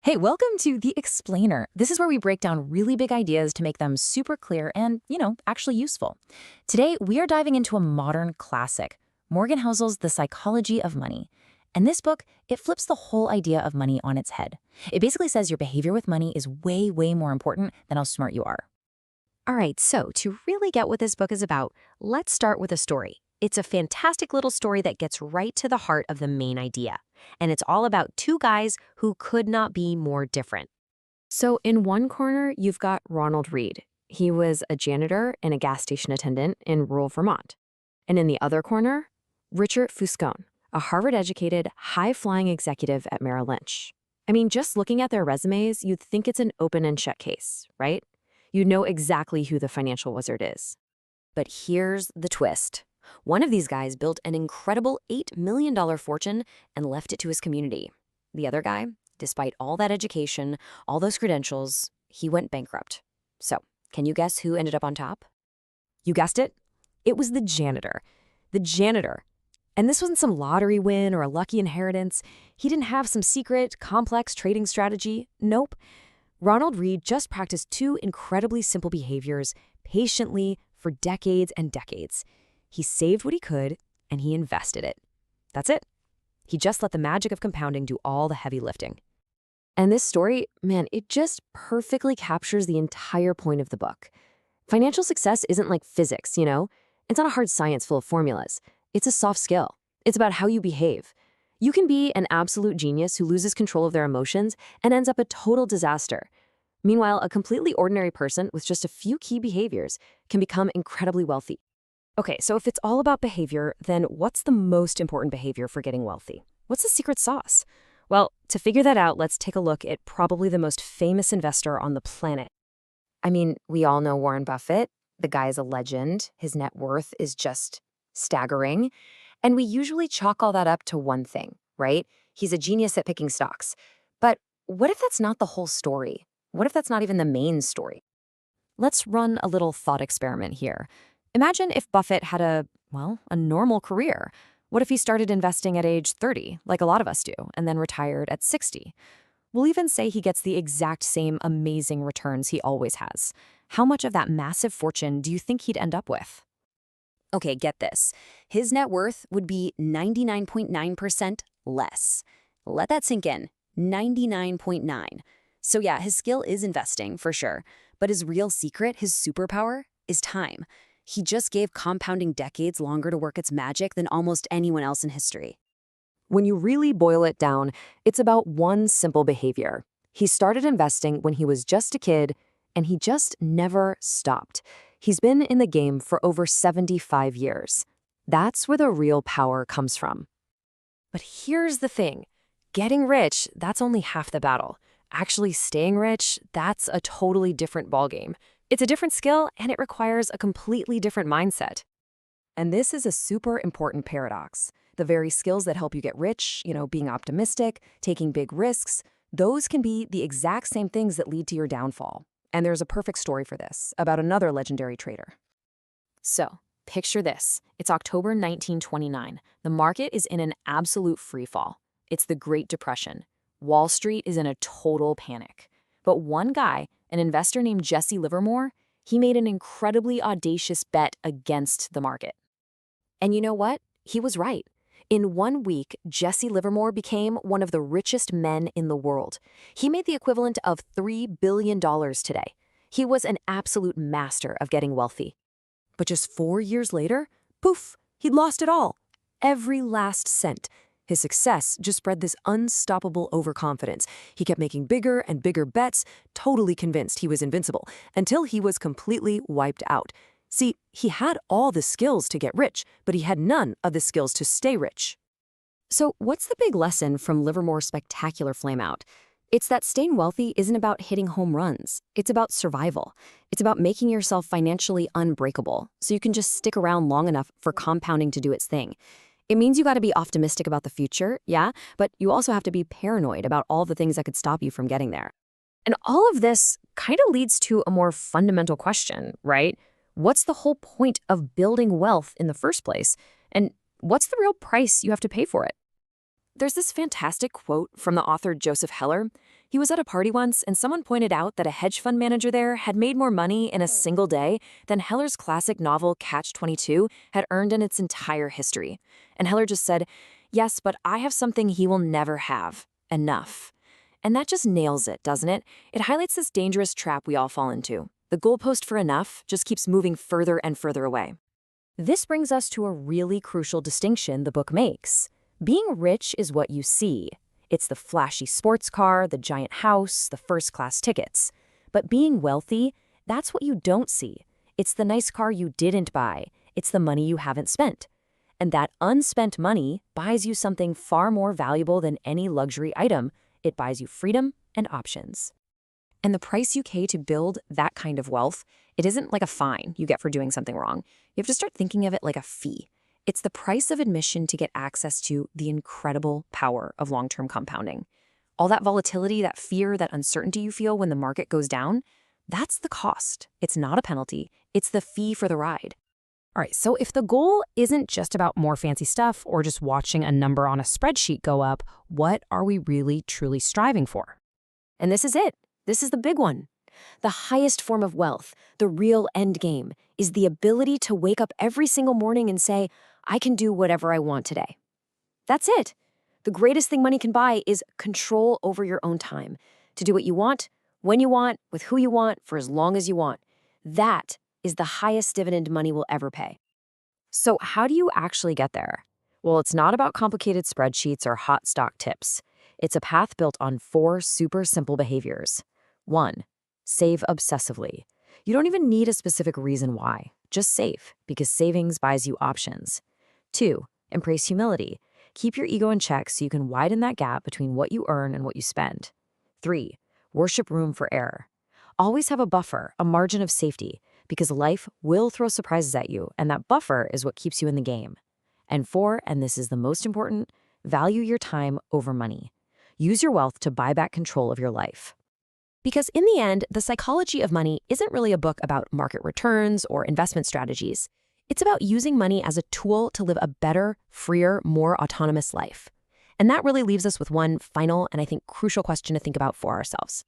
Hey, welcome to The Explainer. This is where we break down really big ideas to make them super clear and, actually useful. Today, we are diving into a modern classic, Morgan Housel's The Psychology of Money. And this book, it flips the whole idea of money on its head. It basically says your behavior with money is way, way more important than how smart you are. All right, so to really get what this book is about, let's start with a story. It's a fantastic little story that gets right to the heart of the main idea. And it's all about two guys who could not be more different. So in one corner, you've got Ronald Reed. He was a janitor and a gas station attendant in rural Vermont. And in the other corner, Richard Fuscone, a Harvard-educated, high-flying executive at Merrill Lynch. I mean, just looking at their resumes, you'd think it's an open and shut case, right? You know exactly who the financial wizard is. But here's the twist. One of these guys built an incredible $8 million fortune and left it to his community. The other guy, despite all that education, all those credentials, he went bankrupt. So, can you guess who ended up on top? You guessed it. It was the janitor. The janitor. And this wasn't some lottery win or a lucky inheritance. He didn't have some secret, complex trading strategy. Nope. Ronald Reed just practiced two incredibly simple behaviors patiently for decades and decades. He saved what he could, and he invested it. That's it. He just let the magic of compounding do all the heavy lifting. And this story, man, it just perfectly captures the entire point of the book. Financial success isn't like physics, It's not a hard science full of formulas. It's a soft skill. It's about how you behave. You can be an absolute genius who loses control of their emotions and ends up a total disaster. Meanwhile, a completely ordinary person with just a few key behaviors can become incredibly wealthy. Okay, so if it's all about behavior, then what's the most important behavior for getting wealthy? What's the secret sauce? Well, to figure that out, let's take a look at probably the most famous investor on the planet. I mean, we all know Warren Buffett. The guy is a legend. His net worth is just staggering. And we usually chalk all that up to one thing, right? He's a genius at picking stocks. But what if that's not the whole story? What if that's not even the main story? Let's run a little thought experiment here. Imagine if Buffett had a normal career. What if he started investing at age 30, like a lot of us do, and then retired at 60? We'll even say he gets the exact same amazing returns he always has. How much of that massive fortune do you think he'd end up with? Okay, get this. His net worth would be 99.9% less. Let that sink in. 99.9. So yeah, his skill is investing, for sure. But his real secret, his superpower, is time. He just gave compounding decades longer to work its magic than almost anyone else in history. When you really boil it down, it's about one simple behavior. He started investing when he was just a kid, and he just never stopped. He's been in the game for over 75 years. That's where the real power comes from. But here's the thing. Getting rich, that's only half the battle. Actually staying rich, that's a totally different ballgame. It's a different skill, and it requires a completely different mindset. And this is a super important paradox. The very skills that help you get rich, being optimistic, taking big risks, those can be the exact same things that lead to your downfall. And there's a perfect story for this, about another legendary trader. So, picture this. It's October 1929. The market is in an absolute freefall. It's the Great Depression. Wall Street is in a total panic. But one guy, an investor named Jesse Livermore, he made an incredibly audacious bet against the market. And you know what? He was right. In 1 week, Jesse Livermore became one of the richest men in the world. He made the equivalent of $3 billion today. He was an absolute master of getting wealthy. But just 4 years later, poof, he'd lost it all. Every last cent. His success just spread this unstoppable overconfidence. He kept making bigger and bigger bets, totally convinced he was invincible, until he was completely wiped out. See, he had all the skills to get rich, but he had none of the skills to stay rich. So what's the big lesson from Livermore's spectacular flameout? It's that staying wealthy isn't about hitting home runs. It's about survival. It's about making yourself financially unbreakable, so you can just stick around long enough for compounding to do its thing. It means you got to be optimistic about the future, yeah, but you also have to be paranoid about all the things that could stop you from getting there. And all of this kind of leads to a more fundamental question, right? What's the whole point of building wealth in the first place? And what's the real price you have to pay for it? There's this fantastic quote from the author Joseph Heller. He was at a party once, and someone pointed out that a hedge fund manager there had made more money in a single day than Heller's classic novel Catch-22 had earned in its entire history. And Heller just said, "Yes, but I have something he will never have. Enough." And that just nails it, doesn't it? It highlights this dangerous trap we all fall into. The goalpost for enough just keeps moving further and further away. This brings us to a really crucial distinction the book makes. Being rich is what you see. It's the flashy sports car, the giant house, the first-class tickets. But being wealthy, that's what you don't see. It's the nice car you didn't buy. It's the money you haven't spent. And that unspent money buys you something far more valuable than any luxury item. It buys you freedom and options. And the price you pay to build that kind of wealth, it isn't like a fine you get for doing something wrong. You have to start thinking of it like a fee. It's the price of admission to get access to the incredible power of long-term compounding. All that volatility, that fear, that uncertainty you feel when the market goes down, that's the cost. It's not a penalty. It's the fee for the ride. All right, so if the goal isn't just about more fancy stuff or just watching a number on a spreadsheet go up, what are we really, truly striving for? And this is it. This is the big one. The highest form of wealth, the real end game, is the ability to wake up every single morning and say, I can do whatever I want today. That's it. The greatest thing money can buy is control over your own time, to do what you want, when you want, with who you want, for as long as you want. That is the highest dividend money will ever pay. So how do you actually get there? Well, it's not about complicated spreadsheets or hot stock tips. It's a path built on 4 super simple behaviors. 1. Save obsessively. You don't even need a specific reason why. Just save, because savings buys you options. 2. Embrace humility. Keep your ego in check so you can widen that gap between what you earn and what you spend. 3. Worship room for error. Always have a buffer, a margin of safety, because life will throw surprises at you, and that buffer is what keeps you in the game. And 4, and this is the most important, value your time over money. Use your wealth to buy back control of your life. Because in the end, The Psychology of Money isn't really a book about market returns or investment strategies. It's about using money as a tool to live a better, freer, more autonomous life. And that really leaves us with one final and I think crucial question to think about for ourselves.